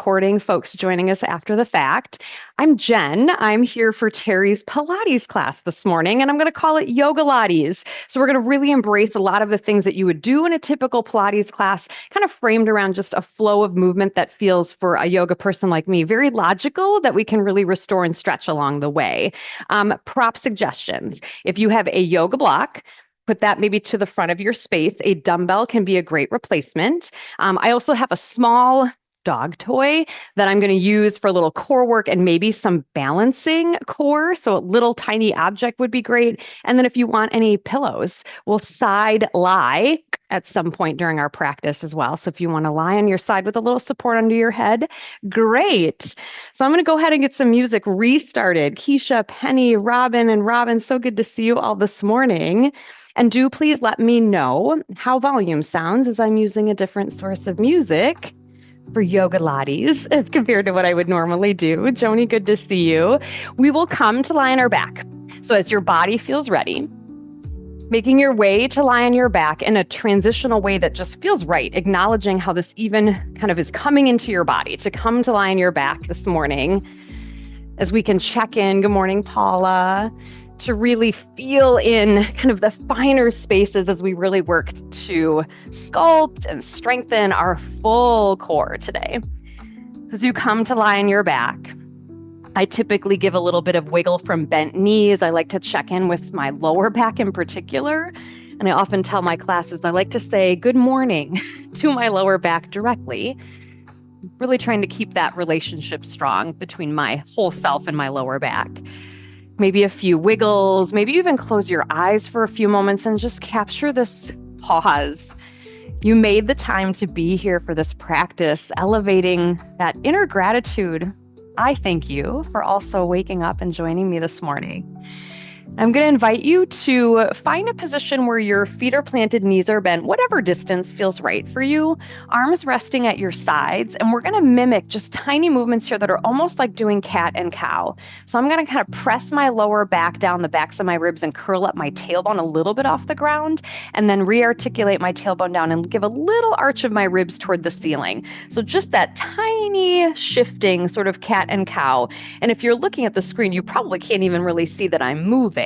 recording, folks joining us after the fact. I'm Jen. I'm here for Terry's Pilates class this morning, and I'm going to call it Yogalaties. So we're going to really embrace a lot of the things that you would do in a typical Pilates class, kind of framed around just a flow of movement that feels for a yoga person like me very logical that we can really restore and stretch along the way. Prop suggestions. If you have a yoga block, put that maybe to the front of your space. A dumbbell can be a great replacement. I also have a small dog toy that I'm going to use for a little core work and maybe some balancing core. So a little tiny object would be great. And then if you want any pillows, we'll side lie at some point during our practice as well. So if you want to lie on your side with a little support under your head, great. So I'm going to go ahead and get some music restarted. Keisha, Penny, Robin, and Robin, so good to see you all this morning. And do please let me know how volume sounds as I'm using a different source of music for Yogalaties as compared to what I would normally do. Joni, good to see you. We will come to lie on our back. So as your body feels ready, making your way to lie on your back in a transitional way that just feels right, acknowledging how this even kind of is coming into your body to come to lie on your back this morning as we can check in. Good morning, Paula. To really feel in kind of the finer spaces as we really work to sculpt and strengthen our full core today. As you come to lie on your back, I typically give a little bit of wiggle from bent knees. I like to check in with my lower back in particular. And I often tell my classes, I like to say good morning to my lower back directly, really trying to keep that relationship strong between my whole self and my lower back. Maybe a few wiggles, maybe even close your eyes for a few moments and just capture this pause. You made the time to be here for this practice, elevating that inner gratitude. I thank you for also waking up and joining me this morning. I'm going to invite you to find a position where your feet are planted, knees are bent, whatever distance feels right for you, arms resting at your sides. And we're going to mimic just tiny movements here that are almost like doing cat and cow. So I'm going to kind of press my lower back down the backs of my ribs and curl up my tailbone a little bit off the ground, and then re-articulate my tailbone down and give a little arch of my ribs toward the ceiling. So just that tiny shifting sort of cat and cow. And if you're looking at the screen, you probably can't even really see that I'm moving.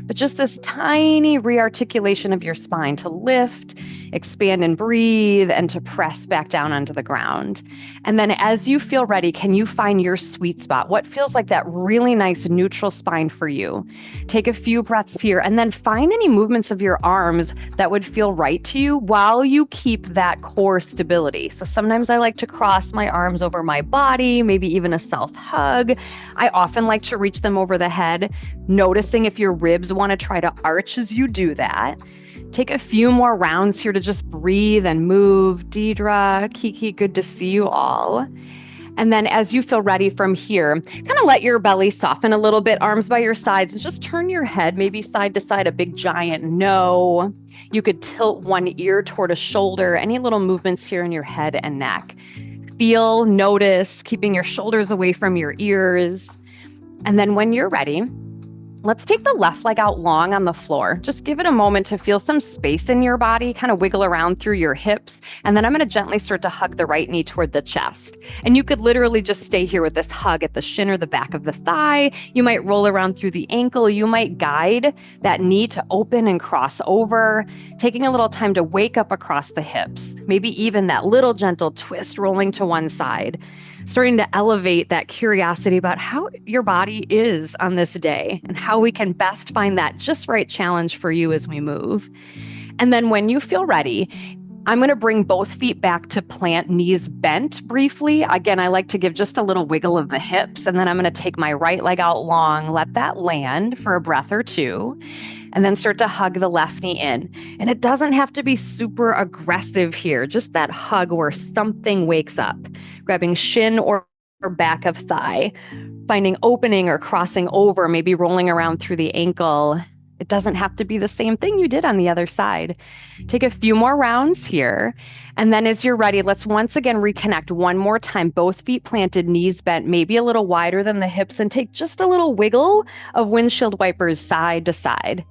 But just this tiny rearticulation of your spine to lift, expand and breathe, and to press back down onto the ground. And then as you feel ready, can you find your sweet spot? What feels like that really nice neutral spine for you? Take a few breaths here and then find any movements of your arms that would feel right to you while you keep that core stability. So sometimes I like to cross my arms over my body, maybe even a self hug. I often like to reach them over the head, noticing if your ribs want to try to arch as you do that. Take a few more rounds here to just breathe and move. Deidre, Kiki, good to see you all. And then as you feel ready from here, kind of let your belly soften a little bit, arms by your sides, and just turn your head maybe side to side, a big giant no. You could tilt one ear toward a shoulder, any little movements here in your head and neck. Feel, notice, keeping your shoulders away from your ears. And then when you're ready, let's take the left leg out long on the floor. Just give it a moment to feel some space in your body, kind of wiggle around through your hips. And then I'm going to gently start to hug the right knee toward the chest. And you could literally just stay here with this hug at the shin or the back of the thigh. You might roll around through the ankle. You might guide that knee to open and cross over, taking a little time to wake up across the hips. Maybe even that little gentle twist rolling to one side. Starting to elevate that curiosity about how your body is on this day and how we can best find that just right challenge for you as we move. And then when you feel ready, I'm going to bring both feet back to plant, knees bent briefly. Again, I like to give just a little wiggle of the hips, and then I'm going to take my right leg out long, let that land for a breath or two, and then start to hug the left knee in. And it doesn't have to be super aggressive here, just that hug where something wakes up, grabbing shin or back of thigh, finding opening or crossing over, maybe rolling around through the ankle. It doesn't have to be the same thing you did on the other side. Take a few more rounds here. And then as you're ready, let's once again reconnect one more time. Both feet planted, knees bent, maybe a little wider than the hips, and take just a little wiggle of windshield wipers side to side.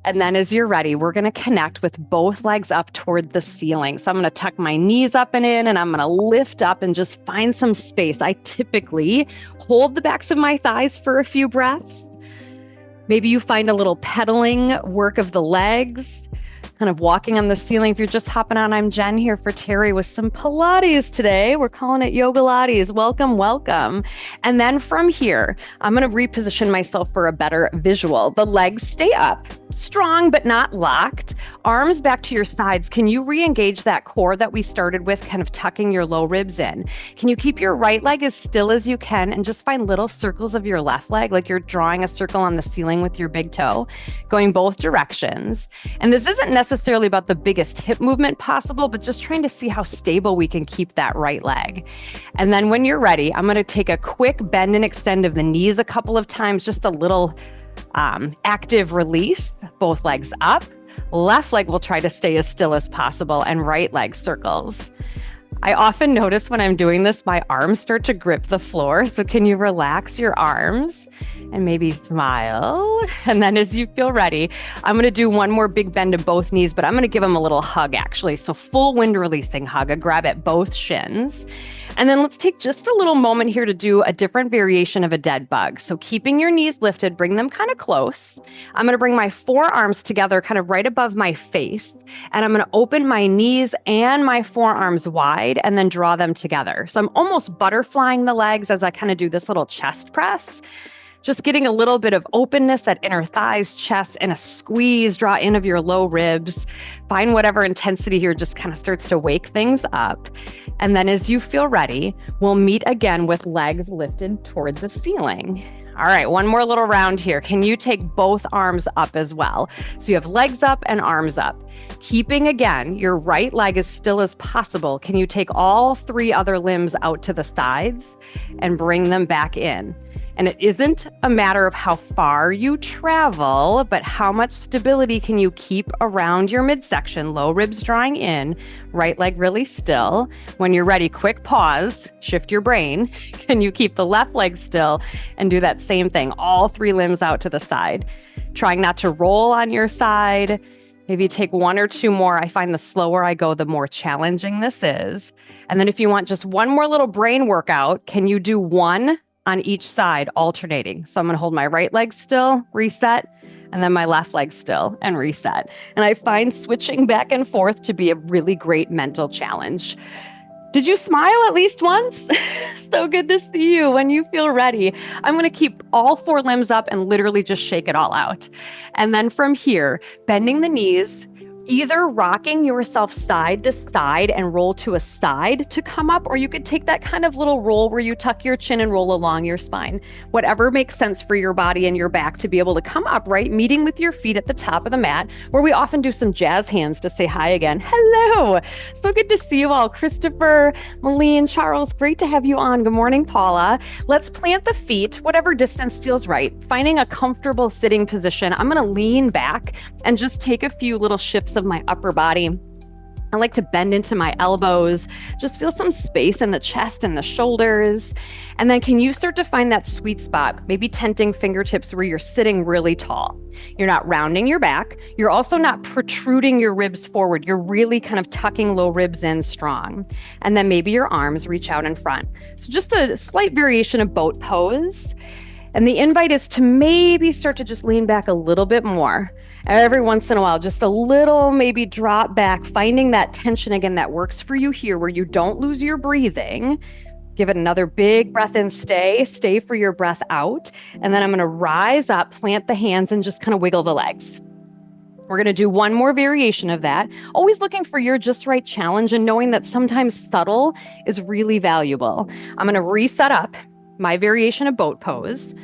And then as you're ready, we're going to connect with both legs up toward the ceiling. So I'm going to tuck my knees up and in, and I'm going to lift up and just find some space. I typically hold the backs of my thighs for a few breaths. Maybe you find a little pedaling work of the legs, kind of walking on the ceiling. If you're just hopping on, I'm Jen here for Terry with some Pilates today. We're calling it Yogalaties. Welcome, welcome. And then from here, I'm going to reposition myself for a better visual. The legs stay up, strong but not locked. Arms back to your sides. Can you re-engage that core that we started with, kind of tucking your low ribs in? Can you keep your right leg as still as you can and just find little circles of your left leg, like you're drawing a circle on the ceiling with your big toe, going both directions? And this isn't necessarily about the biggest hip movement possible, but just trying to see how stable we can keep that right leg. And then when you're ready, I'm going to take a quick bend and extend of the knees a couple of times, just a little active release. Both legs up. Left leg will try to stay as still as possible, and right leg circles. I often notice when I'm doing this, my arms start to grip the floor. So can you relax your arms and maybe smile? And then as you feel ready, I'm going to do one more big bend of both knees, but I'm going to give them a little hug actually. So full wind releasing hug, a grab at both shins. And then let's take just a little moment here to do a different variation of a dead bug. So keeping your knees lifted, bring them kind of close. I'm going to bring my forearms together kind of right above my face. And I'm going to open my knees and my forearms wide and then draw them together. So I'm almost butterflying the legs as I kind of do this little chest press. Just getting a little bit of openness at inner thighs, chest, and a squeeze, draw in of your low ribs. Find whatever intensity here just kind of starts to wake things up. And then as you feel ready, we'll meet again with legs lifted towards the ceiling. All right, one more little round here. Can you take both arms up as well? So you have legs up and arms up. Keeping, again, your right leg as still as possible. Can you take all three other limbs out to the sides and bring them back in? And it isn't a matter of how far you travel, but how much stability can you keep around your midsection, low ribs drawing in, right leg really still. When you're ready, quick pause, shift your brain. Can you keep the left leg still and do that same thing, all three limbs out to the side? Trying not to roll on your side. Maybe take one or two more. I find the slower I go, the more challenging this is. And then if you want just one more little brain workout, can you do one on each side, alternating? So I'm going to hold my right leg still, reset, and then my left leg still and reset. And I find switching back and forth to be a really great mental challenge. Did you smile at least once? So good to see you. When you feel ready, I'm going to keep all four limbs up and literally just shake it all out. And then from here, bending the knees, either rocking yourself side to side and roll to a side to come up, or you could take that kind of little roll where you tuck your chin and roll along your spine. Whatever makes sense for your body and your back to be able to come upright, meeting with your feet at the top of the mat, where we often do some jazz hands to say hi again. Hello. So good to see you all. Christopher, Malene, Charles, great to have you on. Good morning, Paula. Let's plant the feet, whatever distance feels right, finding a comfortable sitting position. I'm going to lean back and just take a few little shifts of my upper body. I like to bend into my elbows, just feel some space in the chest and the shoulders. And then can you start to find that sweet spot, maybe tenting fingertips where you're sitting really tall. You're not rounding your back. You're also not protruding your ribs forward. You're really kind of tucking low ribs in strong. And then maybe your arms reach out in front. So just a slight variation of boat pose. And the invite is to maybe start to just lean back a little bit more. Every once in a while, just a little maybe drop back, finding that tension again that works for you here where you don't lose your breathing. Give it another big breath in, stay for your breath out. And then I'm going to rise up, plant the hands, and just kind of wiggle the legs. We're going to do one more variation of that. Always looking for your just right challenge and knowing that sometimes subtle is really valuable. I'm going to reset up my variation of boat pose.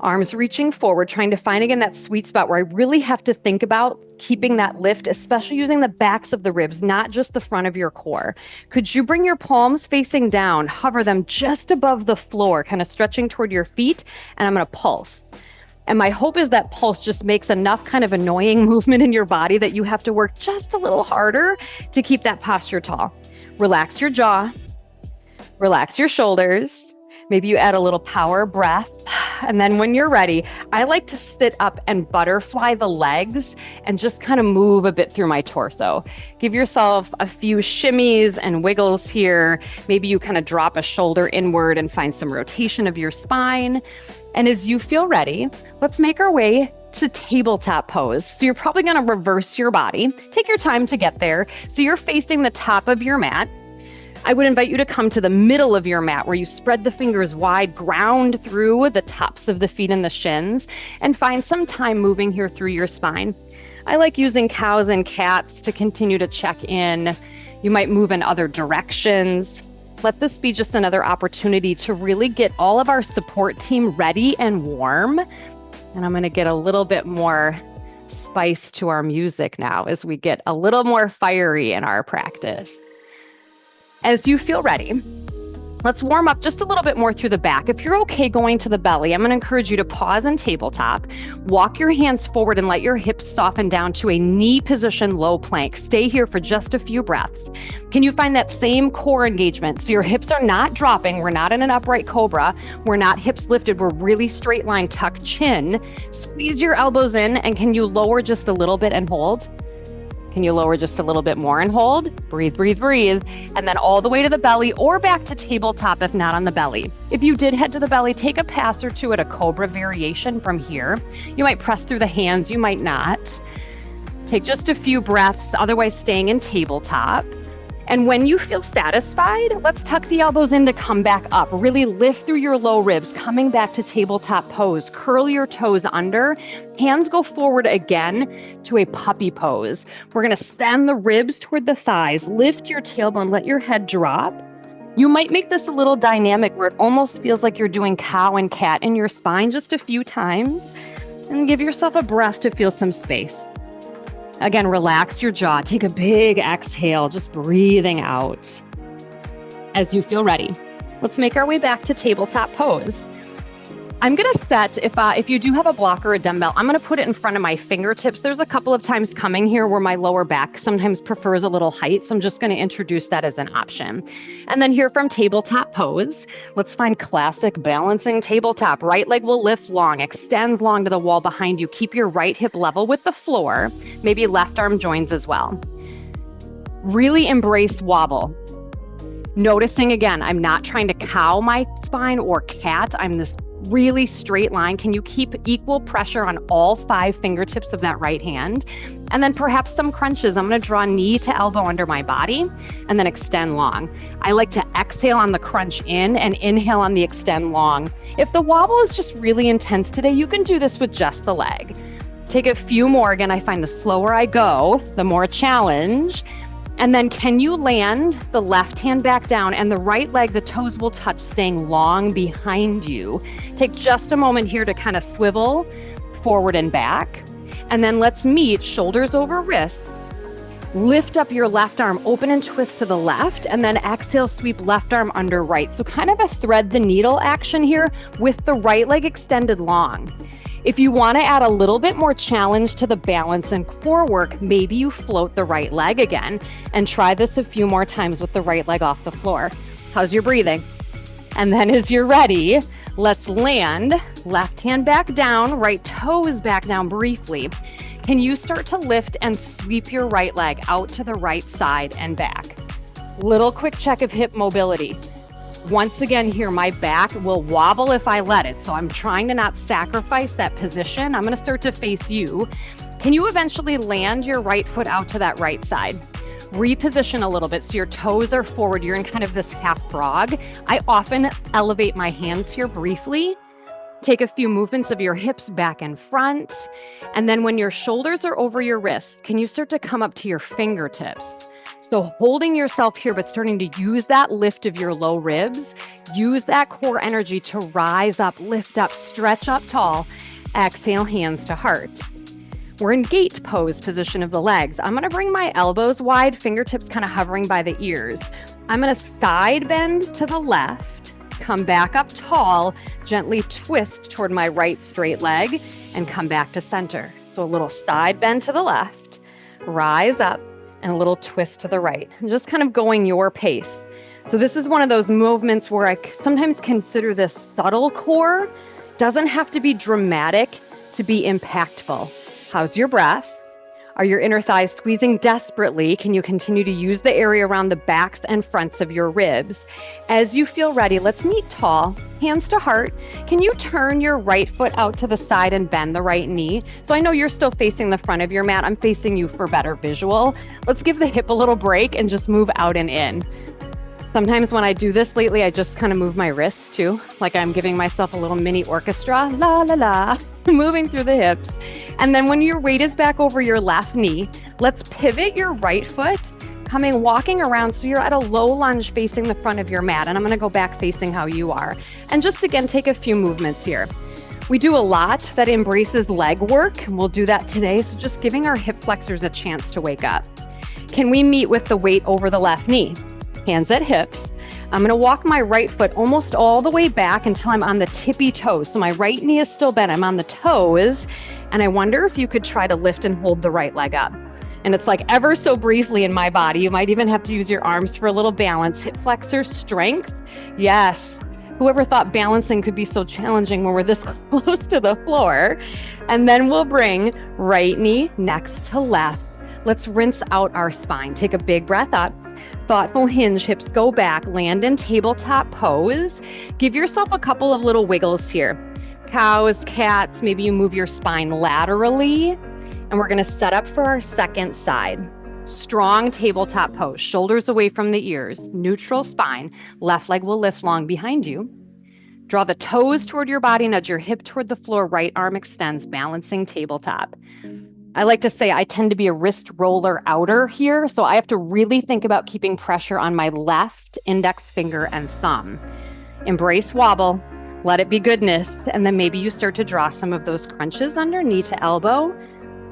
Arms reaching forward, trying to find again that sweet spot where I really have to think about keeping that lift, especially using the backs of the ribs, not just the front of your core. Could you bring your palms facing down, hover them just above the floor, kind of stretching toward your feet, and I'm going to pulse. And my hope is that pulse just makes enough kind of annoying movement in your body that you have to work just a little harder to keep that posture tall. Relax your jaw, relax your shoulders. Maybe you add a little power breath. And then when you're ready, I like to sit up and butterfly the legs and just kind of move a bit through my torso. Give yourself a few shimmies and wiggles here. Maybe you kind of drop a shoulder inward and find some rotation of your spine. And as you feel ready, let's make our way to tabletop pose. So you're probably going to reverse your body. Take your time to get there. So you're facing the top of your mat. I would invite you to come to the middle of your mat where you spread the fingers wide, ground through the tops of the feet and the shins, and find some time moving here through your spine. I like using cows and cats to continue to check in. You might move in other directions. Let this be just another opportunity to really get all of our support team ready and warm. And I'm going to get a little bit more spice to our music now as we get a little more fiery in our practice. As you feel ready, let's warm up just a little bit more through the back. If you're okay going to the belly, I'm going to encourage you to pause in tabletop, walk your hands forward and let your hips soften down to a knee position low plank. Stay here for just a few breaths. Can you find that same core engagement? So your hips are not dropping. We're not in an upright cobra. We're not hips lifted. We're really straight line, tuck chin. Squeeze your elbows in, and can you lower just a little bit and hold? Can you lower just a little bit more and hold? Breathe, breathe, breathe. And then all the way to the belly or back to tabletop if not on the belly. If you did head to the belly, take a pass or two at a cobra variation from here. You might press through the hands, you might not. Take just a few breaths, otherwise staying in tabletop. And when you feel satisfied, let's tuck the elbows in to come back up. Really lift through your low ribs, coming back to tabletop pose. Curl your toes under. Hands go forward again to a puppy pose. We're going to send the ribs toward the thighs. Lift your tailbone, let your head drop. You might make this a little dynamic where it almost feels like you're doing cow and cat in your spine just a few times. And give yourself a breath to feel some space. Again, relax your jaw. Take a big exhale, just breathing out. As you feel ready, let's make our way back to tabletop pose. I'm going to set, if you do have a block or a dumbbell, I'm going to put it in front of my fingertips. There's a couple of times coming here where my lower back sometimes prefers a little height, so I'm just going to introduce that as an option. And then here from tabletop pose, let's find classic balancing tabletop. Right leg will lift long, extends long to the wall behind you. Keep your right hip level with the floor, maybe left arm joins as well. Really embrace wobble. Noticing again, I'm not trying to cow my spine or cat. I'm this really straight line. Can you keep equal pressure on all 5 fingertips of that right hand? And then perhaps some crunches. I'm going to draw knee to elbow under my body and then extend long. I like to exhale on the crunch in and inhale on the extend long. If the wobble is just really intense today, you can do this with just the leg. Take a few more. Again, I find the slower I go, the more challenge. And then can you land the left hand back down and the right leg, the toes will touch, staying long behind you. Take just a moment here to kind of swivel forward and back. And then let's meet shoulders over wrists. Lift up your left arm, open and twist to the left, and then exhale, sweep left arm under right. So kind of a thread the needle action here with the right leg extended long. If you want to add a little bit more challenge to the balance and core work, maybe you float the right leg again and try this a few more times with the right leg off the floor. How's your breathing? And then as you're ready, let's land, left hand back down, right toe is back down briefly. Can you start to lift and sweep your right leg out to the right side and back? Little quick check of hip mobility. Once again here, my back will wobble if I let it. So I'm trying to not sacrifice that position. I'm going to start to face you. Can you eventually land your right foot out to that right side? Reposition a little bit so your toes are forward. You're in kind of this half frog. I often elevate my hands here briefly. Take a few movements of your hips back and front. And then when your shoulders are over your wrists, can you start to come up to your fingertips? So holding yourself here, but starting to use that lift of your low ribs, use that core energy to rise up, lift up, stretch up tall, exhale, hands to heart. We're in gate pose position of the legs. I'm going to bring my elbows wide, fingertips kind of hovering by the ears. I'm going to side bend to the left, come back up tall, gently twist toward my right straight leg, and come back to center. So a little side bend to the left, rise up, and a little twist to the right, and just kind of going your pace. So this is one of those movements where I sometimes consider this subtle core. Doesn't have to be dramatic to be impactful. How's your breath? Are your inner thighs squeezing desperately? Can you continue to use the area around the backs and fronts of your ribs? As you feel ready, let's meet tall, hands to heart. Can you turn your right foot out to the side and bend the right knee? So I know you're still facing the front of your mat. I'm facing you for better visual. Let's give the hip a little break and just move out and in. Sometimes when I do this lately, I just kind of move my wrists too, like I'm giving myself a little mini orchestra, la la la, moving through the hips. And then when your weight is back over your left knee, let's pivot your right foot, walking around so you're at a low lunge facing the front of your mat. And I'm gonna go back facing how you are. And just again, take a few movements here. We do a lot that embraces leg work, and we'll do that today. So just giving our hip flexors a chance to wake up. Can we meet with the weight over the left knee? Hands at hips. I'm gonna walk my right foot almost all the way back until I'm on the tippy toes. So my right knee is still bent, I'm on the toes. And I wonder if you could try to lift and hold the right leg up. And it's like ever so briefly in my body. You might even have to use your arms for a little balance. Hip flexor strength. Yes. Whoever thought balancing could be so challenging when we're this close to the floor. And then we'll bring right knee next to left. Let's rinse out our spine. Take a big breath up. Thoughtful hinge, hips go back, land in tabletop pose. Give yourself a couple of little wiggles here. Cows, cats, maybe you move your spine laterally. And we're gonna set up for our second side. Strong tabletop pose, shoulders away from the ears, neutral spine. Left leg will lift long behind you. Draw the toes toward your body, nudge your hip toward the floor, right arm extends, balancing tabletop. I like to say I tend to be a wrist roller outer here, so I have to really think about keeping pressure on my left index finger and thumb. Embrace wobble, let it be goodness, and then maybe you start to draw some of those crunches under knee to elbow.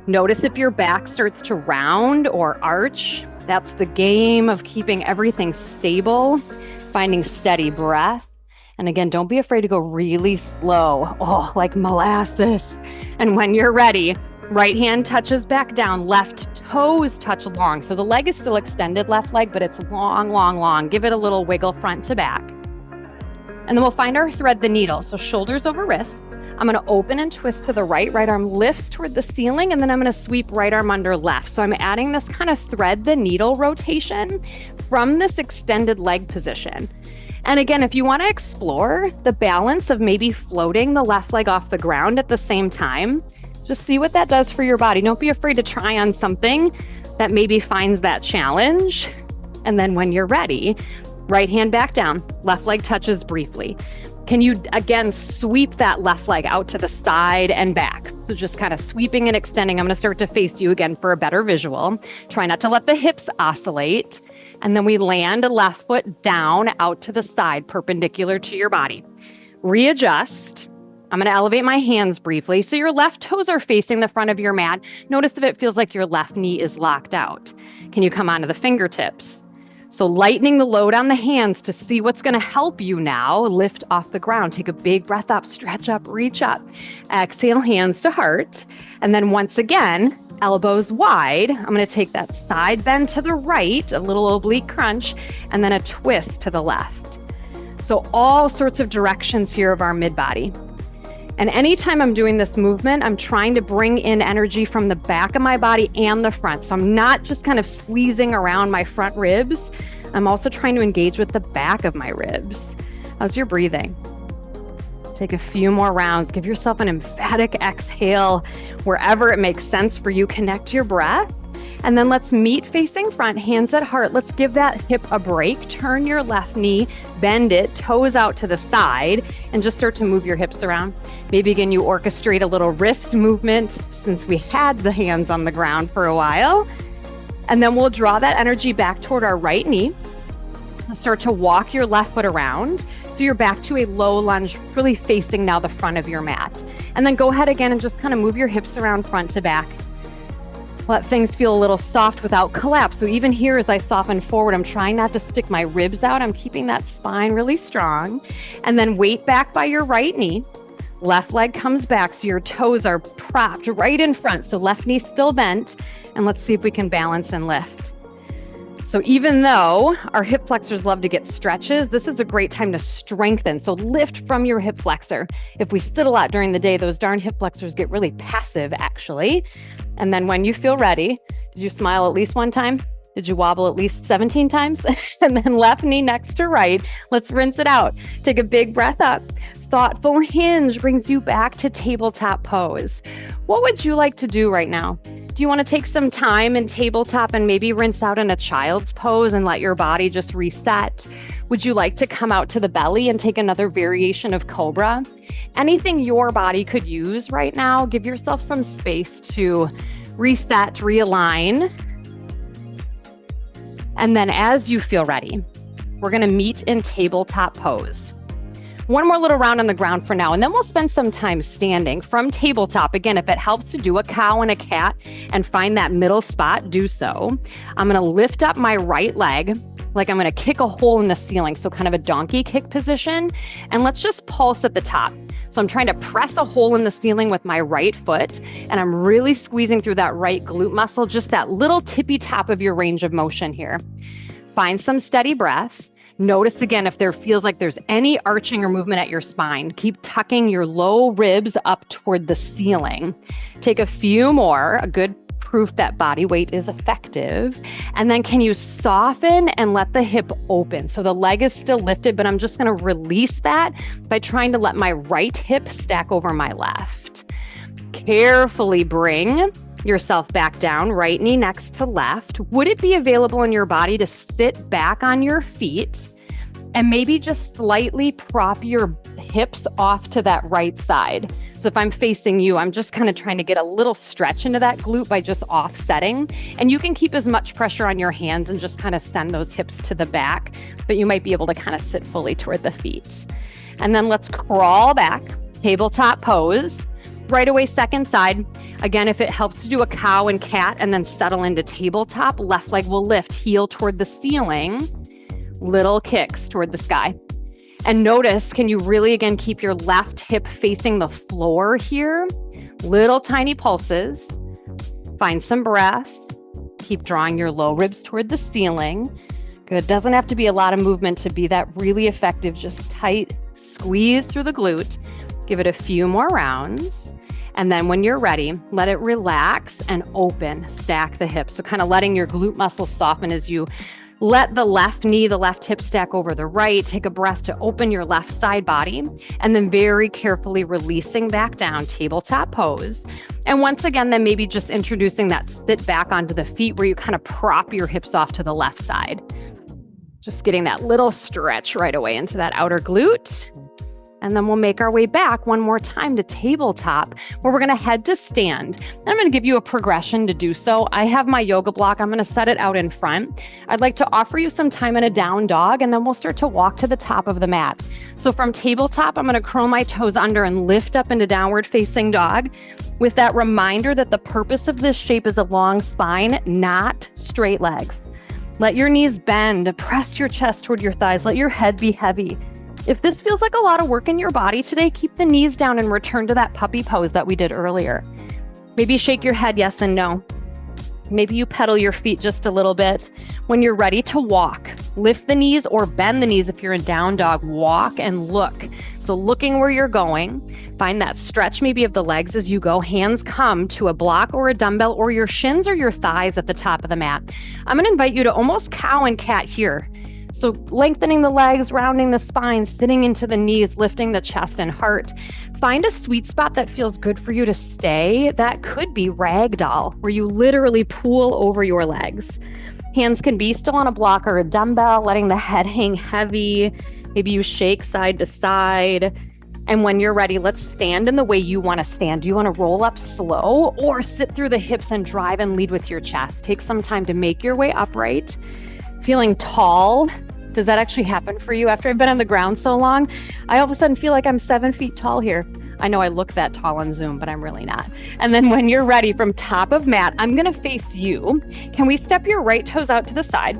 Notice if your back starts to round or arch. That's the game of keeping everything stable, finding steady breath. And again, don't be afraid to go really slow, like molasses. And when you're ready, right hand touches back down, left toes touch long. So the leg is still extended, left leg, but it's long, long, long. Give it a little wiggle front to back. And then we'll find our thread the needle. So shoulders over wrists. I'm gonna open and twist to the right arm lifts toward the ceiling, and then I'm gonna sweep right arm under left. So I'm adding this kind of thread the needle rotation from this extended leg position. And again, if you wanna explore the balance of maybe floating the left leg off the ground at the same time, just see what that does for your body. Don't be afraid to try on something that maybe finds that challenge. And then when you're ready, right hand back down, left leg touches briefly. Can you, again, sweep that left leg out to the side and back? So just kind of sweeping and extending. I'm gonna start to face you again for a better visual. Try not to let the hips oscillate. And then we land a left foot down out to the side, perpendicular to your body. Readjust. I'm gonna elevate my hands briefly. So your left toes are facing the front of your mat. Notice if it feels like your left knee is locked out. Can you come onto the fingertips? So lightening the load on the hands to see what's gonna help you now. Lift off the ground, take a big breath up, stretch up, reach up. Exhale, hands to heart. And then once again, elbows wide. I'm gonna take that side bend to the right, a little oblique crunch, and then a twist to the left. So all sorts of directions here of our mid-body. And anytime I'm doing this movement, I'm trying to bring in energy from the back of my body and the front. So I'm not just kind of squeezing around my front ribs. I'm also trying to engage with the back of my ribs. How's your breathing? Take a few more rounds. Give yourself an emphatic exhale wherever it makes sense for you. Connect your breath. And then let's meet facing front, hands at heart. Let's give that hip a break. Turn your left knee, bend it, toes out to the side, and just start to move your hips around. Maybe again, you orchestrate a little wrist movement since we had the hands on the ground for a while. And then we'll draw that energy back toward our right knee. Start to walk your left foot around. So you're back to a low lunge, really facing now the front of your mat. And then go ahead again and just kind of move your hips around front to back. Let things feel a little soft without collapse. So even here as I soften forward, I'm trying not to stick my ribs out. I'm keeping that spine really strong. And then weight back by your right knee. Left leg comes back so your toes are propped right in front. So left knee still bent. And let's see if we can balance and lift. So even though our hip flexors love to get stretches, this is a great time to strengthen. So lift from your hip flexor. If we sit a lot during the day, those darn hip flexors get really passive actually. And then when you feel ready, did you smile at least one time? Did you wobble at least 17 times? And then left knee next to right. Let's rinse it out. Take a big breath up. Thoughtful hinge brings you back to tabletop pose. What would you like to do right now? Do you want to take some time in tabletop and maybe rinse out in a child's pose and let your body just reset? Would you like to come out to the belly and take another variation of cobra? Anything your body could use right now, give yourself some space to reset, realign. And then as you feel ready, we're going to meet in tabletop pose. One more little round on the ground for now, and then we'll spend some time standing from tabletop. Again, if it helps to do a cow and a cat and find that middle spot, do so. I'm going to lift up my right leg like I'm going to kick a hole in the ceiling, so kind of a donkey kick position. And let's just pulse at the top. So I'm trying to press a hole in the ceiling with my right foot, and I'm really squeezing through that right glute muscle, just that little tippy top of your range of motion here. Find some steady breath. Notice again if there feels like there's any arching or movement at your spine. Keep tucking your low ribs up toward the ceiling. Take a few more, a good proof that body weight is effective. And then can you soften and let the hip open? So the leg is still lifted, but I'm just going to release that by trying to let my right hip stack over my left. Carefully bring yourself back down, right knee next to left. Would it be available in your body to sit back on your feet and maybe just slightly prop your hips off to that right side? So if I'm facing you, I'm just kind of trying to get a little stretch into that glute by just offsetting. And you can keep as much pressure on your hands and just kind of send those hips to the back, but you might be able to kind of sit fully toward the feet. And then let's crawl back, tabletop pose. Right away, second side. Again, if it helps to do a cow and cat and then settle into tabletop, left leg will lift, heel toward the ceiling, little kicks toward the sky. And notice, can you really, again, keep your left hip facing the floor here? Little tiny pulses. Find some breath. Keep drawing your low ribs toward the ceiling. Good. Doesn't have to be a lot of movement to be that really effective. Just tight squeeze through the glute. Give it a few more rounds. And then when you're ready, let it relax and open, stack the hips. So kind of letting your glute muscles soften as you let the left knee, the left hip stack over the right. Take a breath to open your left side body, and then very carefully releasing back down, tabletop pose. And once again, then maybe just introducing that sit back onto the feet where you kind of prop your hips off to the left side. Just getting that little stretch right away into that outer glute. And then we'll make our way back one more time to tabletop, where we're going to head to stand. And I'm going to give you a progression to do so. I have my yoga block. I'm going to set it out in front. I'd like to offer you some time in a down dog, and then we'll start to walk to the top of the mat. So from tabletop, I'm going to curl my toes under and lift up into downward facing dog, with that reminder that the purpose of this shape is a long spine, not straight legs. Let your knees bend, press your chest toward your thighs, let your head be heavy. If this feels like a lot of work in your body today, keep the knees down and return to that puppy pose that we did earlier. Maybe shake your head yes and no. Maybe you pedal your feet just a little bit. When you're ready to walk, lift the knees or bend the knees if you're in down dog. Walk and look. So looking where you're going, find that stretch maybe of the legs as you go. Hands come to a block or a dumbbell or your shins or your thighs at the top of the mat. I'm going to invite you to almost cow and cat here. So lengthening the legs, rounding the spine, sitting into the knees, lifting the chest and heart. Find a sweet spot that feels good for you to stay. That could be ragdoll, where you literally pool over your legs. Hands can be still on a block or a dumbbell, letting the head hang heavy. Maybe you shake side to side. And when you're ready, let's stand in the way you want to stand. Do you want to roll up slow or sit through the hips and drive and lead with your chest? Take some time to make your way upright. Feeling tall. Does that actually happen for you? After I've been on the ground so long, I all of a sudden feel like I'm 7 feet tall here. I know I look that tall on Zoom, but I'm really not. And then when you're ready, from top of mat, I'm going to face you. Can we step your right toes out to the side?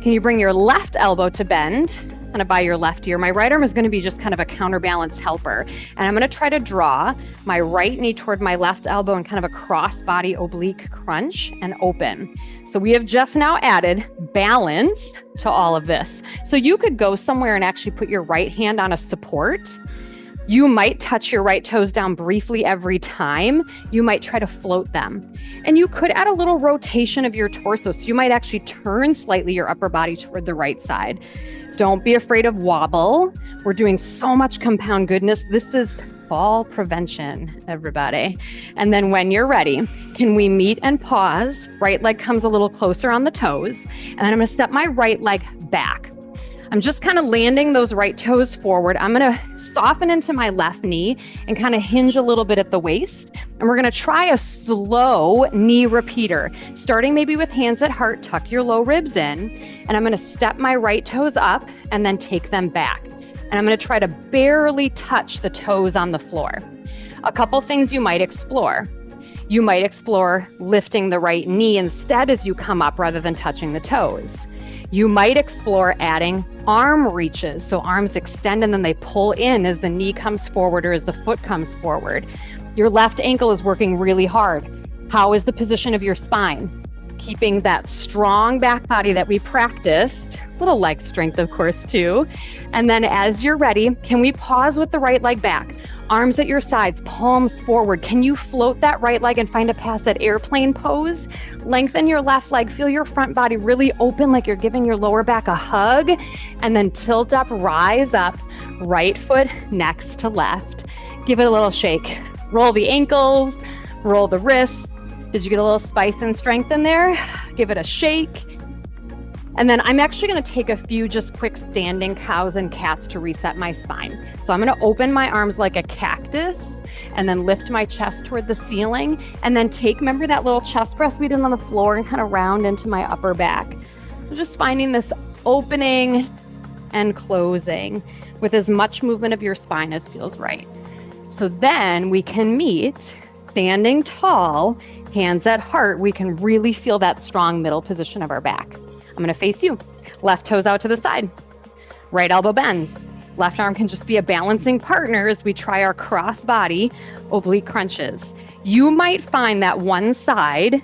Can you bring your left elbow to bend? kind of by your left ear. My right arm is going to be just kind of a counterbalance helper. And I'm going to try to draw my right knee toward my left elbow and kind of a cross body oblique crunch and open. So we have just now added balance to all of this. So you could go somewhere and actually put your right hand on a support. You might touch your right toes down briefly every time. You might try to float them. And you could add a little rotation of your torso. So you might actually turn slightly your upper body toward the right side. Don't be afraid of wobble. We're doing so much compound goodness. This is fall prevention, everybody. And then when you're ready, can we meet and pause? Right leg comes a little closer on the toes. And then I'm gonna step my right leg back. I'm just kind of landing those right toes forward. I'm going to soften into my left knee and kind of hinge a little bit at the waist. And we're going to try a slow knee repeater, starting maybe with hands at heart, tuck your low ribs in. And I'm going to step my right toes up and then take them back. And I'm going to try to barely touch the toes on the floor. A couple things you might explore. You might explore lifting the right knee instead as you come up rather than touching the toes. You might explore adding arm reaches. So arms extend and then they pull in as the knee comes forward or as the foot comes forward. Your left ankle is working really hard. How is the position of your spine? Keeping that strong back body that we practiced, little leg strength, of course, too. And then as you're ready, can we pause with the right leg back? Arms at your sides, palms forward. Can you float that right leg and find a pass at airplane pose? Lengthen your left leg, feel your front body really open like you're giving your lower back a hug. And then tilt up, rise up, right foot next to left. Give it a little shake. Roll the ankles, roll the wrists. Did you get a little spice and strength in there? Give it a shake. And then I'm actually going to take a few just quick standing cows and cats to reset my spine. So I'm going to open my arms like a cactus and then lift my chest toward the ceiling and then remember that little chest press we did on the floor and kind of round into my upper back. So just finding this opening and closing with as much movement of your spine as feels right. So then we can meet standing tall, hands at heart. We can really feel that strong middle position of our back. I'm going to face you. Left toes out to the side. Right elbow bends. Left arm can just be a balancing partner as we try our cross body oblique crunches. You might find that one side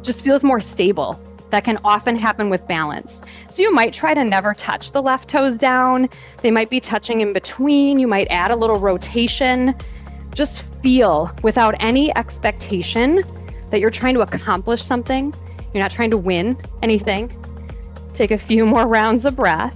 just feels more stable. That can often happen with balance. So you might try to never touch the left toes down. They might be touching in between. You might add a little rotation. Just feel without any expectation that you're trying to accomplish something. You're not trying to win anything. Take a few more rounds of breath.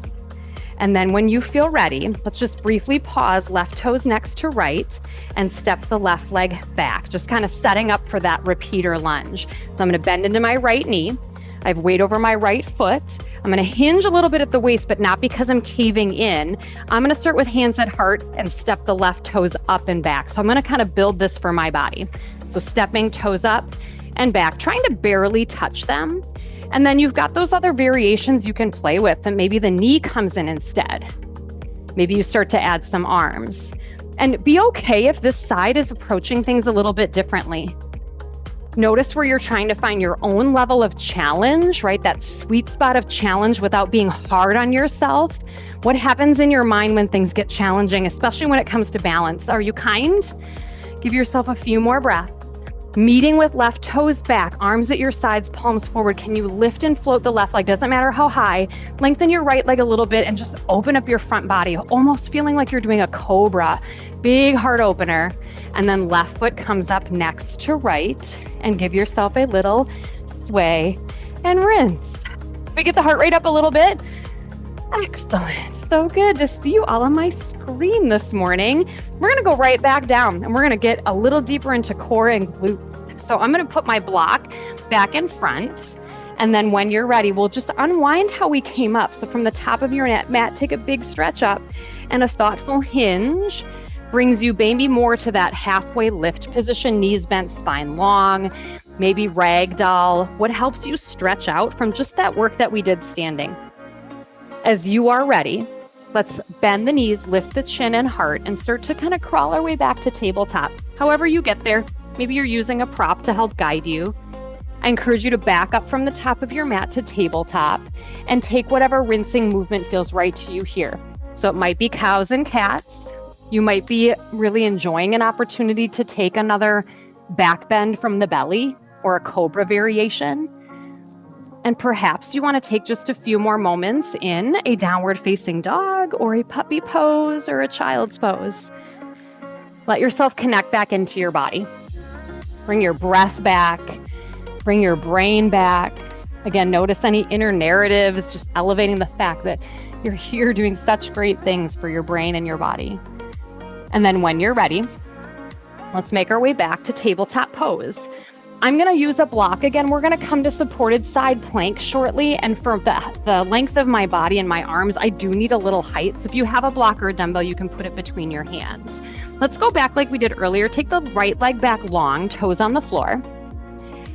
And then when you feel ready, let's just briefly pause, left toes next to right, and step the left leg back, just kind of setting up for that repeater lunge. So I'm going to bend into my right knee. I have weight over my right foot. I'm going to hinge a little bit at the waist, but not because I'm caving in. I'm going to start with hands at heart and step the left toes up and back. So I'm going to kind of build this for my body. So stepping toes up and back, trying to barely touch them. And then you've got those other variations you can play with, and maybe the knee comes in instead. Maybe you start to add some arms. And be okay if this side is approaching things a little bit differently. Notice where you're trying to find your own level of challenge, right? That sweet spot of challenge without being hard on yourself. What happens in your mind when things get challenging, especially when it comes to balance? Are you kind? Give yourself a few more breaths. Meeting with left toes back, arms at your sides, palms forward. Can you lift and float the left leg? Doesn't matter how high. Lengthen your right leg a little bit and just open up your front body, almost feeling like you're doing a cobra. Big heart opener. And then left foot comes up next to right and give yourself a little sway and rinse. We get the heart rate up a little bit. Excellent. So good to see you all on my screen this morning. We're going to go right back down and we're going to get a little deeper into core and glutes. So I'm going to put my block back in front. And then when you're ready, we'll just unwind how we came up. So from the top of your mat, take a big stretch up and a thoughtful hinge brings you maybe more to that halfway lift position, knees bent, spine long, maybe ragdoll. What helps you stretch out from just that work that we did standing? As you are ready, let's bend the knees, lift the chin and heart, and start to kind of crawl our way back to tabletop. However you get there, maybe you're using a prop to help guide you. I encourage you to back up from the top of your mat to tabletop and take whatever rinsing movement feels right to you here. So it might be cows and cats. You might be really enjoying an opportunity to take another back bend from the belly or a cobra variation. And perhaps you want to take just a few more moments in a downward facing dog or a puppy pose or a child's pose. Let yourself connect back into your body. Bring your breath back. Bring your brain back. Again, notice any inner narratives, just elevating the fact that you're here doing such great things for your brain and your body. And then when you're ready, let's make our way back to tabletop pose. I'm going to use a block again. We're going to come to supported side plank shortly. And for the length of my body and my arms, I do need a little height. So if you have a block or a dumbbell, you can put it between your hands. Let's go back like we did earlier. Take the right leg back long, toes on the floor.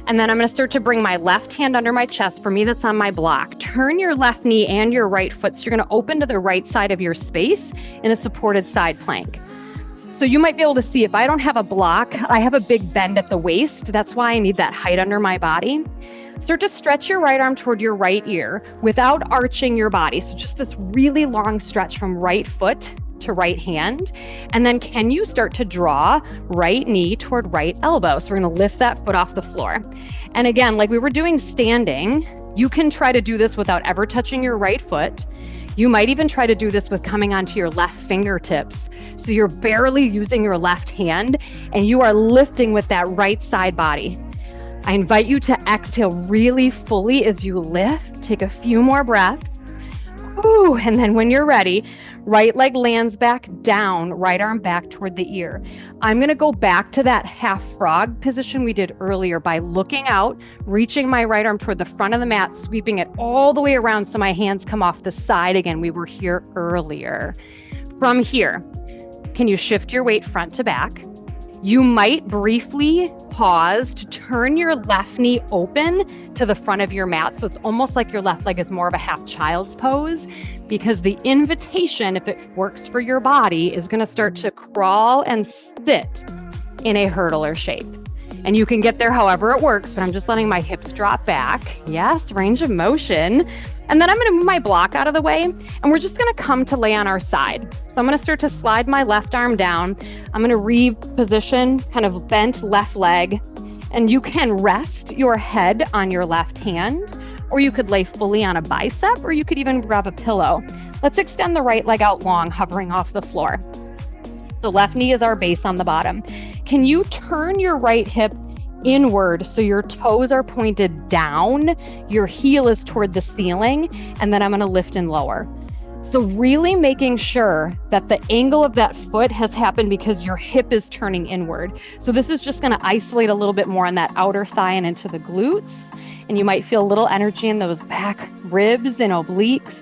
And then I'm going to start to bring my left hand under my chest. For me, that's on my block. Turn your left knee and your right foot. So you're going to open to the right side of your space in a supported side plank. So you might be able to see if I don't have a block, I have a big bend at the waist. That's why I need that height under my body. Start to stretch your right arm toward your right ear without arching your body. So just this really long stretch from right foot to right hand. And then can you start to draw right knee toward right elbow? So we're going to lift that foot off the floor. And again, like we were doing standing, you can try to do this without ever touching your right foot. You might even try to do this with coming onto your left fingertips. So you're barely using your left hand and you are lifting with that right side body. I invite you to exhale really fully as you lift. Take a few more breaths. Ooh, and then when you're ready, right leg lands back down, right arm back toward the ear. I'm going to go back to that half frog position we did earlier by looking out, reaching my right arm toward the front of the mat, sweeping it all the way around so my hands come off the side again. We were here earlier. From here, can you shift your weight front to back? You might briefly pause to turn your left knee open to the front of your mat. So it's almost like your left leg is more of a half child's pose, because the invitation, if it works for your body, is going to start to crawl and sit in a hurdler shape. And you can get there however it works, but I'm just letting my hips drop back. Yes, range of motion. And then I'm going to move my block out of the way, and we're just going to come to lay on our side. So I'm going to start to slide my left arm down. I'm going to reposition, kind of bent left leg, and you can rest your head on your left hand, or you could lay fully on a bicep, or you could even grab a pillow. Let's extend the right leg out long, hovering off the floor. The left knee is our base on the bottom. Can you turn your right hip inward so your toes are pointed down, your heel is toward the ceiling, and then I'm going to lift and lower. So really making sure that the angle of that foot has happened because your hip is turning inward. So this is just going to isolate a little bit more on that outer thigh and into the glutes. And you might feel a little energy in those back ribs and obliques.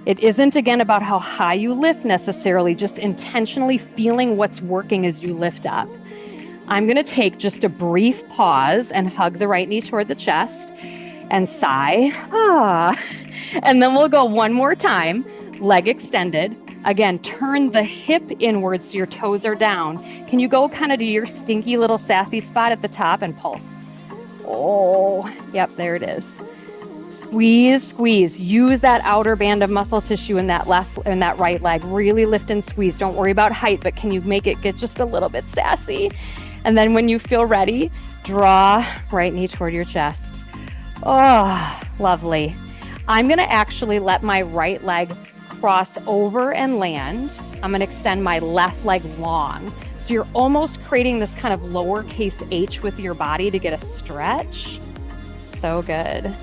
It isn't, again, about how high you lift necessarily, just intentionally feeling what's working as you lift up. I'm going to take just a brief pause and hug the right knee toward the chest and sigh. And then we'll go one more time, leg extended. Again, turn the hip inward so your toes are down. Can you go kind of to your stinky little sassy spot at the top and pulse? Oh, yep, there it is. Squeeze, squeeze. Use that outer band of muscle tissue in that left and that right leg. Really lift and squeeze. Don't worry about height, but can you make it get just a little bit sassy? And then when you feel ready, draw right knee toward your chest. Oh, lovely. I'm going to actually let my right leg cross over and land. I'm going to extend my left leg long. So you're almost creating this kind of lowercase h with your body to get a stretch. So good.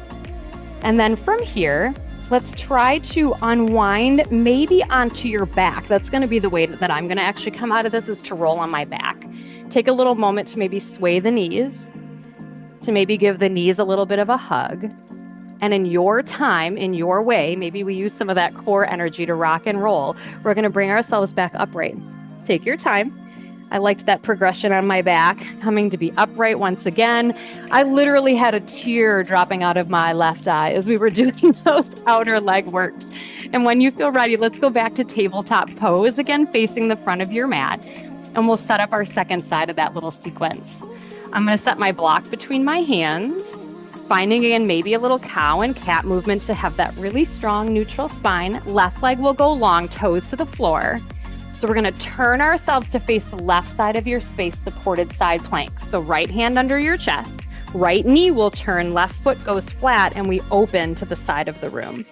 And then from here, let's try to unwind maybe onto your back. That's going to be the way that I'm going to actually come out of this, is to roll on my back. Take a little moment to maybe sway the knees, to maybe give the knees a little bit of a hug. And in your time, in your way, maybe we use some of that core energy to rock and roll. We're going to bring ourselves back upright. Take your time. I liked that progression on my back, coming to be upright once again. I literally had a tear dropping out of my left eye as we were doing those outer leg works. And when you feel ready, let's go back to tabletop pose, again, facing the front of your mat. And we'll set up our second side of that little sequence. I'm going to set my block between my hands. Finding again, maybe a little cow and cat movement to have that really strong neutral spine. Left leg will go long, toes to the floor. So we're going to turn ourselves to face the left side of your space supported side plank. So right hand under your chest, right knee will turn, left foot goes flat, and we open to the side of the room.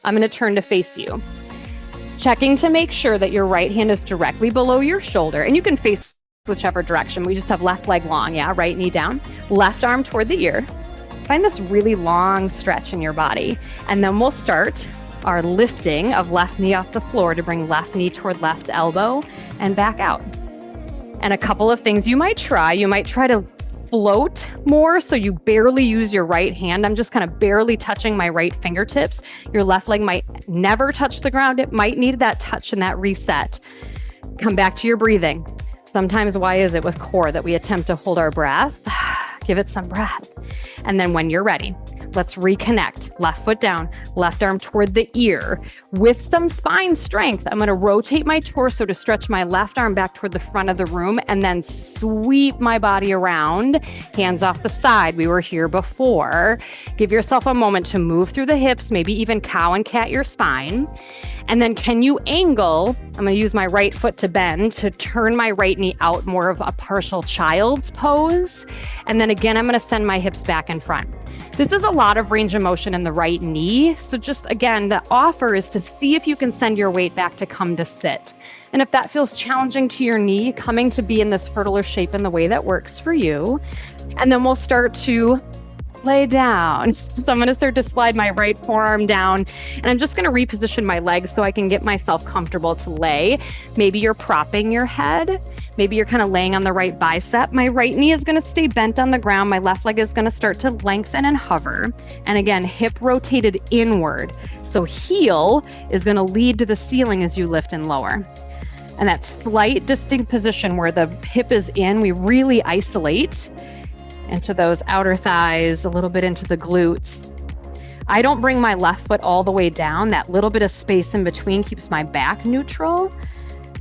I'm going to turn to face you. Checking to make sure that your right hand is directly below your shoulder, and you can face whichever direction. We just have left leg long, yeah, right knee down, left arm toward the ear. Find this really long stretch in your body, and then we'll start our lifting of left knee off the floor to bring left knee toward left elbow and back out. And a couple of things you might try to float more, so you barely use your right hand. I'm just kind of barely touching my right fingertips. Your left leg might never touch the ground. It might need that touch and that reset. Come back to your breathing. Sometimes, why is it with core that we attempt to hold our breath? Give it some breath. And then when you're ready, let's reconnect. Left foot down, left arm toward the ear. With some spine strength, I'm going to rotate my torso to stretch my left arm back toward the front of the room and then sweep my body around, hands off the side. We were here before. Give yourself a moment to move through the hips, maybe even cow and cat your spine. And then can you angle? I'm going to use my right foot to bend to turn my right knee out, more of a partial child's pose. And then again, I'm going to send my hips back in front. This is a lot of range of motion in the right knee. So just again, the offer is to see if you can send your weight back to come to sit. And if that feels challenging to your knee, coming to be in this hurdler shape in the way that works for you. And then we'll start to lay down. So I'm going to start to slide my right forearm down, and I'm just going to reposition my legs so I can get myself comfortable to lay. Maybe you're propping your head. Maybe you're kind of laying on the right bicep. My right knee is going to stay bent on the ground. My left leg is going to start to lengthen and hover. And again, hip rotated inward. So heel is going to lead to the ceiling as you lift and lower. And that slight distinct position where the hip is in, we really isolate into those outer thighs, a little bit into the glutes. I don't bring my left foot all the way down. That little bit of space in between keeps my back neutral.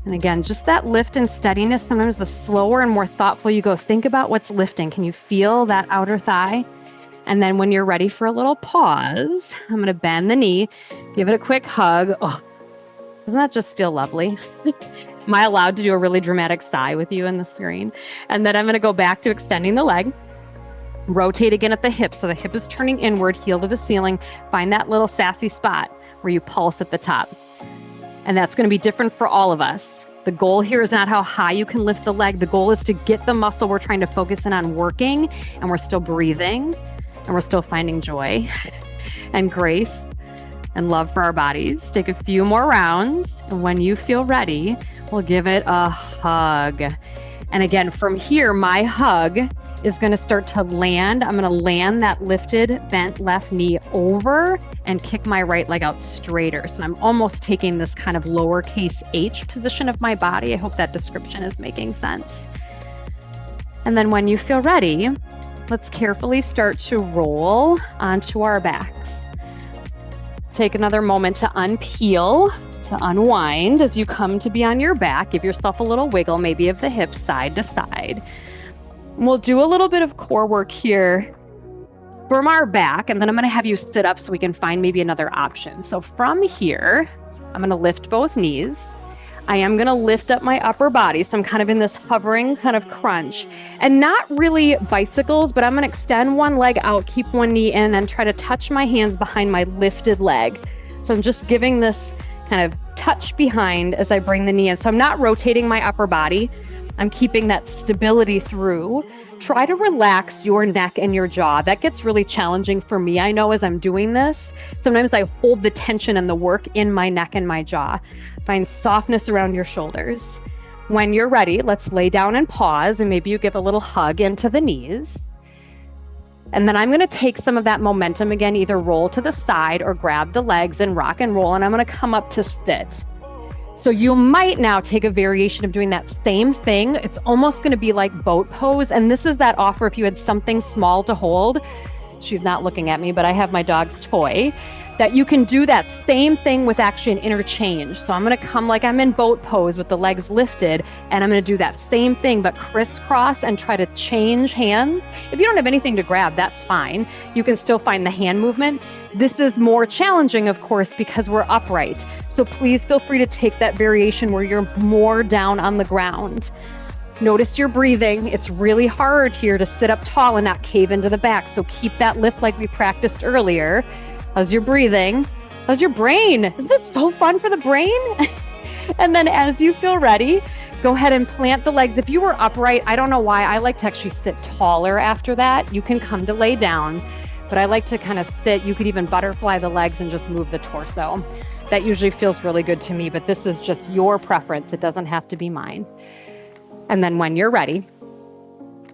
And again, just that lift and steadiness. Sometimes the slower and more thoughtful you go, think about what's lifting. Can you feel that outer thigh? And then when you're ready for a little pause, I'm going to bend the knee, give it a quick hug. Oh, doesn't that just feel lovely? Am I allowed to do a really dramatic sigh with you in the screen? And then I'm going to go back to extending the leg. Rotate again at the hip. So the hip is turning inward, heel to the ceiling. Find that little sassy spot where you pulse at the top. And that's going to be different for all of us. The goal here is not how high you can lift the leg. The goal is to get the muscle we're trying to focus in on working, and we're still breathing, and we're still finding joy and grace and love for our bodies. Take a few more rounds. And when you feel ready, we'll give it a hug. And again, from here, my hug is going to start to land. I'm going to land that lifted, bent left knee over and kick my right leg out straighter. So I'm almost taking this kind of lowercase h position of my body. I hope that description is making sense. And then when you feel ready, let's carefully start to roll onto our backs. Take another moment to unpeel, to unwind as you come to be on your back. Give yourself a little wiggle, maybe of the hips side to side. We'll do a little bit of core work here from our back, and then I'm going to have you sit up so we can find maybe another option. So from here, I'm going to lift both knees. I am going to lift up my upper body. So I'm kind of in this hovering kind of crunch, and not really bicycles, but I'm going to extend one leg out, keep one knee in, and try to touch my hands behind my lifted leg. So I'm just giving this kind of touch behind as I bring the knee in. So I'm not rotating my upper body. I'm keeping that stability through. Try to relax your neck and your jaw. That gets really challenging for me, I know, as I'm doing this. Sometimes I hold the tension and the work in my neck and my jaw. Find softness around your shoulders. When you're ready, let's lay down and pause, and maybe you give a little hug into the knees. And then I'm going to take some of that momentum again, either roll to the side or grab the legs and rock and roll, and I'm going to come up to sit. So you might now take a variation of doing that same thing. It's almost going to be like boat pose. And this is that offer if you had something small to hold. She's not looking at me, but I have my dog's toy. that you can do that same thing with actually an interchange. So I'm going to come like I'm in boat pose with the legs lifted, and I'm going to do that same thing, but crisscross and try to change hands. If you don't have anything to grab, that's fine. You can still find the hand movement. This is more challenging, of course, because we're upright. So please feel free to take that variation where you're more down on the ground. Notice your breathing. It's really hard here to sit up tall and not cave into the back. So keep that lift like we practiced earlier. How's your breathing? How's your brain? Isn't this so fun for the brain? And then as you feel ready, go ahead and plant the legs. If you were upright, I don't know why, I like to actually sit taller after that. You can come to lay down, but I like to kind of sit. You could even butterfly the legs and just move the torso. That usually feels really good to me, but this is just your preference. It doesn't have to be mine. And then when you're ready,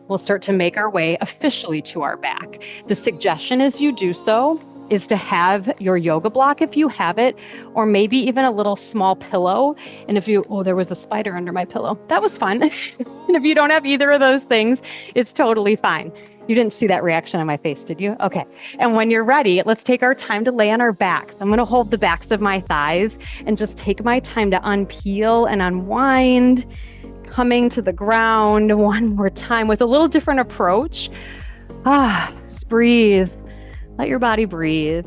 we'll start to make our way officially to our back. The suggestion as you do so is to have your yoga block if you have it, or maybe even a little small pillow. And if you, oh, there was a spider under my pillow. That was fun. And if you don't have either of those things, it's totally fine. You didn't see that reaction on my face, did you? Okay. And when you're ready, let's take our time to lay on our backs. I'm going to hold the backs of my thighs and just take my time to unpeel and unwind, coming to the ground one more time with a little different approach. Just breathe. Let your body breathe.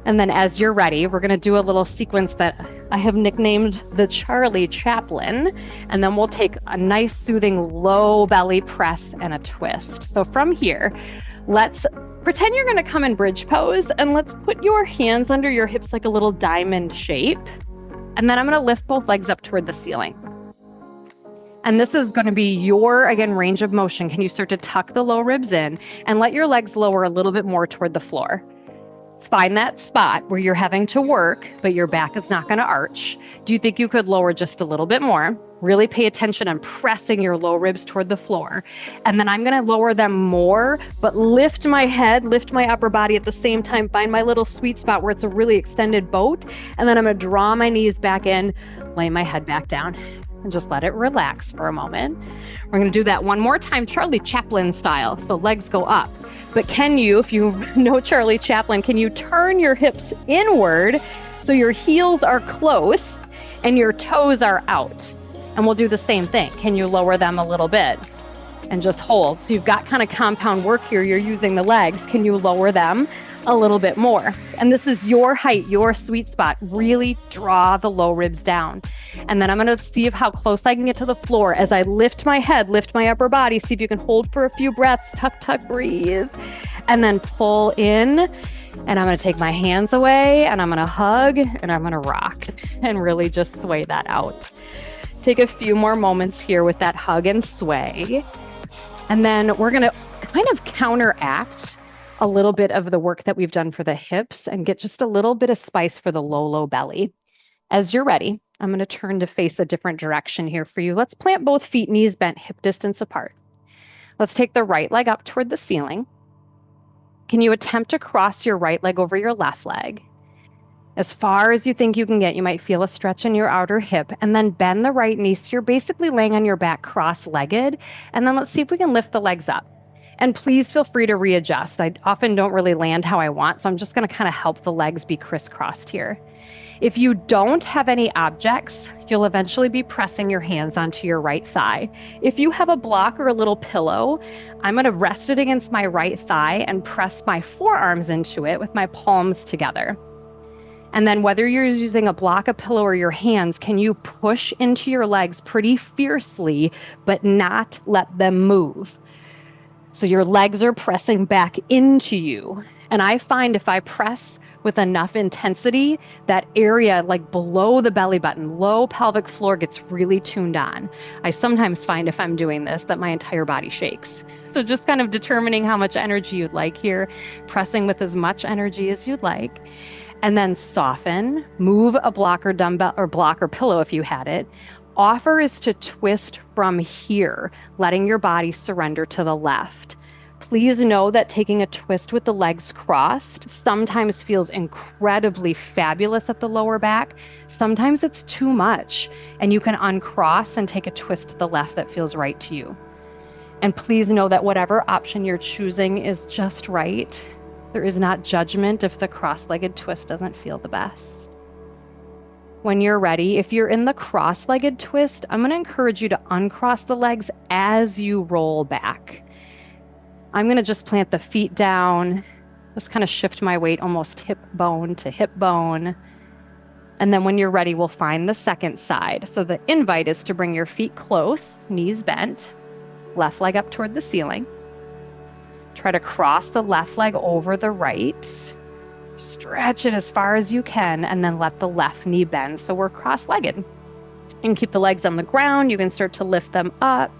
And then as you're ready, we're going to do a little sequence that I have nicknamed the Charlie Chaplin. And then we'll take a nice soothing low belly press and a twist. So from here, let's pretend you're going to come in bridge pose, and let's put your hands under your hips like a little diamond shape. And then I'm going to lift both legs up toward the ceiling. And this is going to be your, again, range of motion. Can you start to tuck the low ribs in and let your legs lower a little bit more toward the floor? Find that spot where you're having to work, but your back is not going to arch. Do you think you could lower just a little bit more? Really pay attention on pressing your low ribs toward the floor. And then I'm going to lower them more, but lift my head, lift my upper body at the same time. Find my little sweet spot where it's a really extended boat. And then I'm going to draw my knees back in, lay my head back down, and just let it relax for a moment. We're going to do that one more time, Charlie Chaplin style. So legs go up. But can you, if you know Charlie Chaplin, can you turn your hips inward so your heels are close and your toes are out? And we'll do the same thing. Can you lower them a little bit and just hold? So you've got kind of compound work here. You're using the legs. Can you lower them a little bit more? And this is your height, your sweet spot. Really draw the low ribs down. And then I'm going to see how close I can get to the floor as I lift my head, lift my upper body. See if you can hold for a few breaths. Tuck, tuck, breathe. And then pull in. And I'm going to take my hands away, and I'm going to hug, and I'm going to rock and really just sway that out. Take a few more moments here with that hug and sway. And then we're going to kind of counteract a little bit of the work that we've done for the hips and get just a little bit of spice for the low, low belly. As you're ready, I'm going to turn to face a different direction here for you. Let's plant both feet, knees bent, hip distance apart. Let's take the right leg up toward the ceiling. Can you attempt to cross your right leg over your left leg? As far as you think you can get, you might feel a stretch in your outer hip, and then bend the right knee so you're basically laying on your back cross-legged. And then let's see if we can lift the legs up. And please feel free to readjust. I often don't really land how I want, so I'm just going to kind of help the legs be crisscrossed here. If you don't have any objects, you'll eventually be pressing your hands onto your right thigh. If you have a block or a little pillow, I'm going to rest it against my right thigh and press my forearms into it with my palms together. And then whether you're using a block, a pillow, or your hands, can you push into your legs pretty fiercely, but not let them move? So your legs are pressing back into you. And I find if I press with enough intensity, that area like below the belly button, low pelvic floor gets really tuned on. I sometimes find if I'm doing this that my entire body shakes. So just kind of determining how much energy you'd like here, pressing with as much energy as you'd like, and then soften, move a block or dumbbell or block or pillow if you had it. Offer is to twist from here, letting your body surrender to the left. Please know that taking a twist with the legs crossed sometimes feels incredibly fabulous at the lower back. Sometimes it's too much, and you can uncross and take a twist to the left that feels right to you. And please know that whatever option you're choosing is just right. There is not judgment if the cross-legged twist doesn't feel the best. When you're ready, if you're in the cross-legged twist, I'm going to encourage you to uncross the legs as you roll back. I'm going to just plant the feet down, just kind of shift my weight almost hip bone to hip bone. And then when you're ready, we'll find the second side. So the invite is to bring your feet close, knees bent, left leg up toward the ceiling. Try to cross the left leg over the right. Stretch it as far as you can, and then let the left knee bend. So we're cross-legged. You can keep the legs on the ground. You can start to lift them up.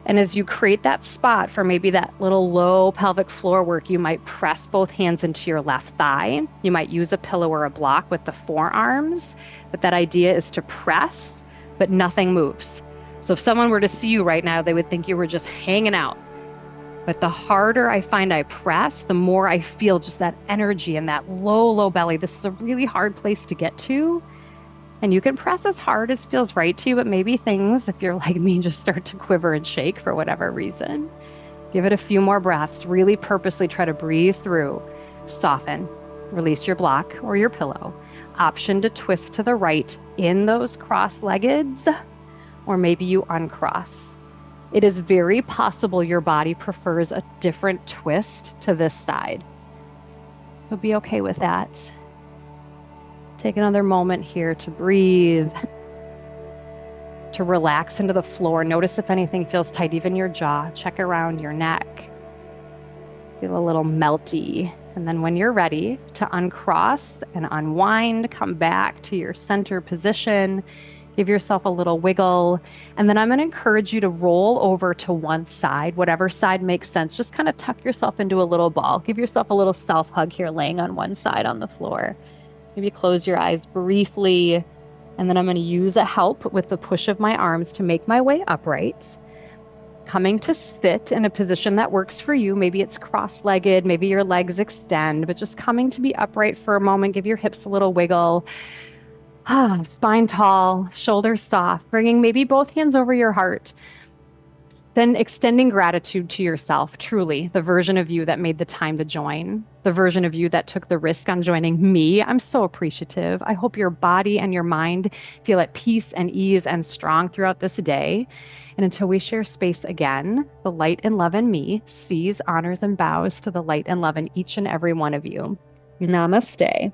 And as you create that spot for maybe that little low pelvic floor work, you might press both hands into your left thigh. You might use a pillow or a block with the forearms. But that idea is to press, but nothing moves. So if someone were to see you right now, they would think you were just hanging out. But the harder I find I press, the more I feel just that energy and that low, low belly. This is a really hard place to get to. And you can press as hard as feels right to you, but maybe things, if you're like me, just start to quiver and shake for whatever reason. Give it a few more breaths. Really purposely try to breathe through. Soften. Release your block or your pillow. Option to twist to the right in those cross-leggeds, or maybe you uncross. It is very possible your body prefers a different twist to this side. So be okay with that. Take another moment here to breathe, to relax into the floor. Notice if anything feels tight, even your jaw. Check around your neck. Feel a little melty. And then when you're ready to uncross and unwind, come back to your center position. Give yourself a little wiggle. And then I'm going to encourage you to roll over to one side, whatever side makes sense. Just kind of tuck yourself into a little ball. Give yourself a little self-hug here, laying on one side on the floor. Maybe close your eyes briefly. And then I'm going to use a help with the push of my arms to make my way upright. Coming to sit in a position that works for you. Maybe it's cross-legged, maybe your legs extend, but just coming to be upright for a moment. Give your hips a little wiggle. Spine tall, shoulders soft, bringing maybe both hands over your heart. Then extending gratitude to yourself, truly, the version of you that made the time to join, the version of you that took the risk on joining me. I'm so appreciative. I hope your body and your mind feel at peace and ease and strong throughout this day. And until we share space again, the light and love in me sees, honors, and bows to the light and love in each and every one of you. Namaste.